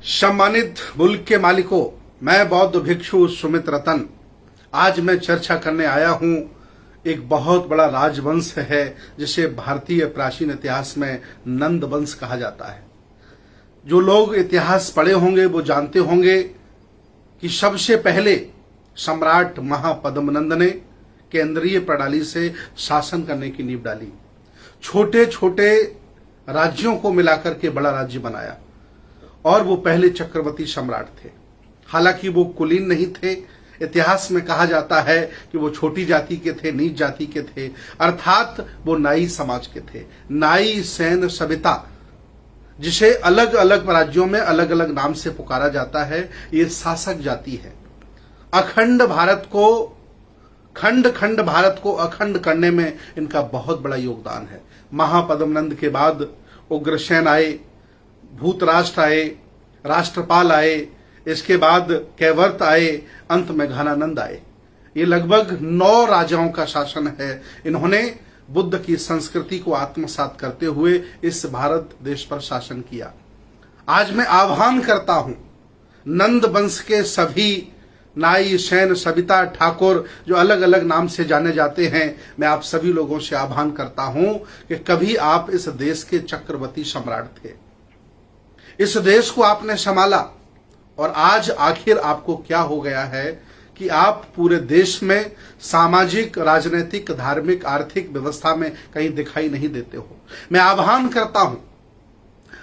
सम्मानित मुल्क के मालिकों, मैं बौद्ध भिक्षु सुमित रतन आज मैं चर्चा करने आया हूं। एक बहुत बड़ा राजवंश है जिसे भारतीय प्राचीन इतिहास में नंद वंश कहा जाता है। जो लोग इतिहास पढ़े होंगे वो जानते होंगे कि सबसे पहले सम्राट महापद्मनंद ने केंद्रीय प्रणाली से शासन करने की नींव डाली। छोटे छोटे राज्यों को मिलाकर के बड़ा राज्य बनाया और वो पहले चक्रवर्ती सम्राट थे। हालांकि वो कुलीन नहीं थे। इतिहास में कहा जाता है कि वो छोटी जाति के थे, नीच जाति के थे, अर्थात वो नाई समाज के थे। नाई, सैन, सविता, जिसे अलग अलग राज्यों में अलग अलग नाम से पुकारा जाता है, ये शासक जाति है। अखंड भारत को खंड भारत को अखंड करने में इनका बहुत बड़ा योगदान है। महापद्मनंद के बाद उग्रसेन आए, भूतराष्ट्र आए, राष्ट्रपाल आए, इसके बाद कैवर्त आए, अंत में घनानंद आए। ये लगभग 9 राजाओं का शासन है। इन्होंने बुद्ध की संस्कृति को आत्मसात करते हुए इस भारत देश पर शासन किया। आज मैं आह्वान करता हूं नंद वंश के सभी नाई, सैन, सविता, ठाकुर जो अलग अलग नाम से जाने जाते हैं, मैं आप सभी लोगों से आह्वान करता हूं कि कभी आप इस देश के चक्रवर्ती सम्राट थे। इस देश को आपने संभाला और आज आखिर आपको क्या हो गया है कि आप पूरे देश में सामाजिक, राजनीतिक, धार्मिक, आर्थिक व्यवस्था में कहीं दिखाई नहीं देते हो। मैं आह्वान करता हूं,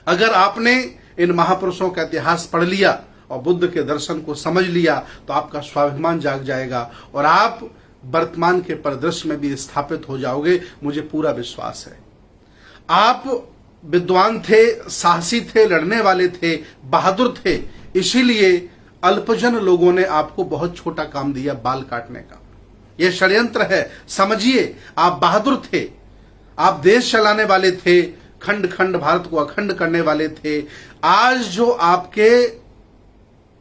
अगर आपने इन महापुरुषों का इतिहास पढ़ लिया और बुद्ध के दर्शन को समझ लिया तो आपका स्वाभिमान जाग जाएगा और आप वर्तमान के परिदृश्य में भी स्थापित हो जाओगे। मुझे पूरा विश्वास है। आप विद्वान थे, साहसी थे, लड़ने वाले थे, बहादुर थे, इसीलिए अल्पजन लोगों ने आपको बहुत छोटा काम दिया, बाल काटने का। यह षड्यंत्र है, समझिए। आप बहादुर थे, आप देश चलाने वाले थे, खंड खंड भारत को अखंड करने वाले थे। आज जो आपके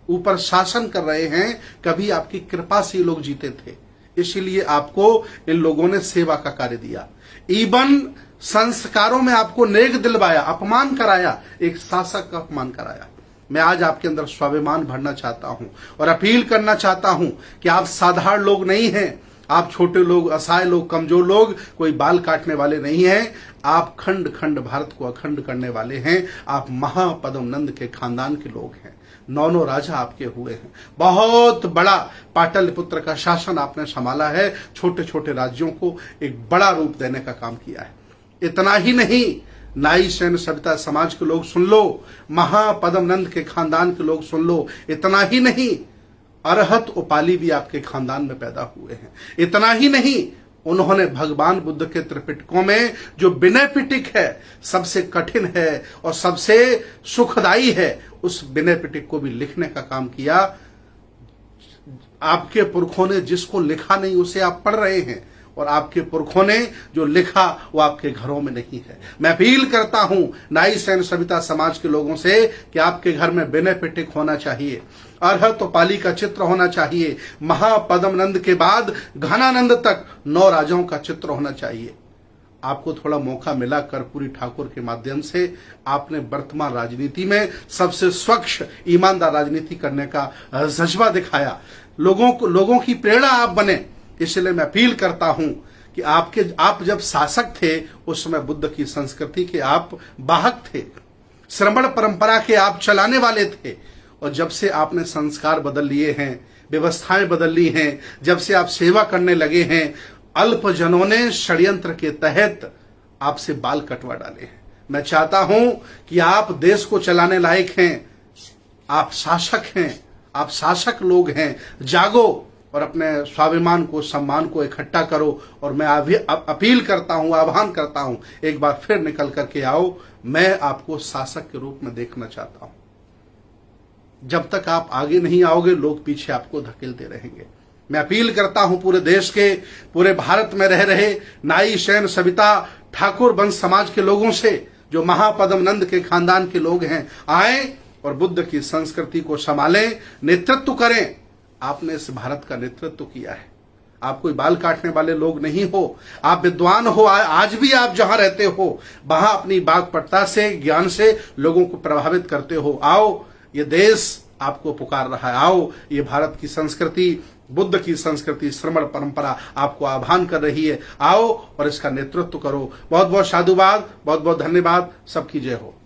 ऊपर शासन कर रहे हैं, कभी आपकी कृपा से लोग जीते थे, इसीलिए आपको इन लोगों ने सेवा का कार्य दिया। इवन संस्कारों में आपको नेक दिलवाया, अपमान कराया, एक शासक का अपमान कराया। मैं आज आपके अंदर स्वाभिमान भरना चाहता हूं और अपील करना चाहता हूं कि आप साधारण लोग नहीं हैं। आप छोटे लोग, असहाय लोग, कमजोर लोग, कोई बाल काटने वाले नहीं हैं। आप खंड खंड भारत को अखंड करने वाले हैं। आप महापद्मनंद के खानदान के लोग हैं। 9 राजा आपके हुए हैं। बहुत बड़ा पाटलिपुत्र का शासन आपने संभाला है। छोटे छोटे राज्यों को एक बड़ा रूप देने का काम किया है। इतना ही नहीं, नाई, सैन, सविता समाज के लोग सुन लो, महापद्मनंद के खानदान के लोग सुन लो। इतना ही नहीं, अरहत उपाली भी आपके खानदान में पैदा हुए हैं। इतना ही नहीं, उन्होंने भगवान बुद्ध के त्रिपिटकों में जो विनय पिटक है, सबसे कठिन है और सबसे सुखदायी है, उस विनय पिटक को भी लिखने का काम किया। आपके पुरखों ने जिसको लिखा नहीं उसे आप पढ़ रहे हैं और आपके पुरखों ने जो लिखा वो आपके घरों में नहीं है। मैं अपील करता हूं नाई, सैन, सविता समाज के लोगों से कि आपके घर में विनय पिटक होना चाहिए, अरहत उपाली का चित्र होना चाहिए, महापद्मनंद के बाद घनानंद तक 9 राजाओं का चित्र होना चाहिए। आपको थोड़ा मौका मिला कर्पूरी ठाकुर के माध्यम से, आपने वर्तमान राजनीति में सबसे स्वच्छ, ईमानदार राजनीति करने का जज्बा दिखाया। लोगों की प्रेरणा आप बने। इसलिए मैं अपील करता हूं कि आप जब शासक थे उस समय बुद्ध की संस्कृति के आप वाहक थे, श्रमण परंपरा के आप चलाने वाले थे। और जब से आपने संस्कार बदल लिए हैं, व्यवस्थाएं बदल ली हैं, जब से आप सेवा करने लगे हैं, अल्पजनों ने षड्यंत्र के तहत आपसे बाल कटवा डाले हैं। मैं चाहता हूं कि आप देश को चलाने लायक हैं, आप शासक हैं, आप शासक लोग हैं। जागो और अपने स्वाभिमान को, सम्मान को इकट्ठा करो। और मैं अपील करता हूं, आह्वान करता हूं, एक बार फिर निकल करके आओ। मैं आपको शासक के रूप में देखना चाहता हूं। जब तक आप आगे नहीं आओगे, लोग पीछे आपको धकेलते रहेंगे। मैं अपील करता हूं पूरे देश के, पूरे भारत में रह रहे नाई, सैन, सविता, ठाकुर वंश समाज के लोगों से, जो महापद्मनंद के खानदान के लोग हैं, आए और बुद्ध की संस्कृति को संभालें, नेतृत्व करें। आपने इस भारत का नेतृत्व किया है। आप कोई बाल काटने वाले लोग नहीं हो, आप विद्वान हो। आज भी आप जहां रहते हो वहां अपनी वाक्पटुता से, ज्ञान से लोगों को प्रभावित करते हो। आओ, ये देश आपको पुकार रहा है। आओ, ये भारत की संस्कृति, बुद्ध की संस्कृति, श्रमण परंपरा आपको आह्वान कर रही है। आओ और इसका नेतृत्व करो। बहुत बहुत साधुवाद, बहुत बहुत धन्यवाद। सबकी जय हो।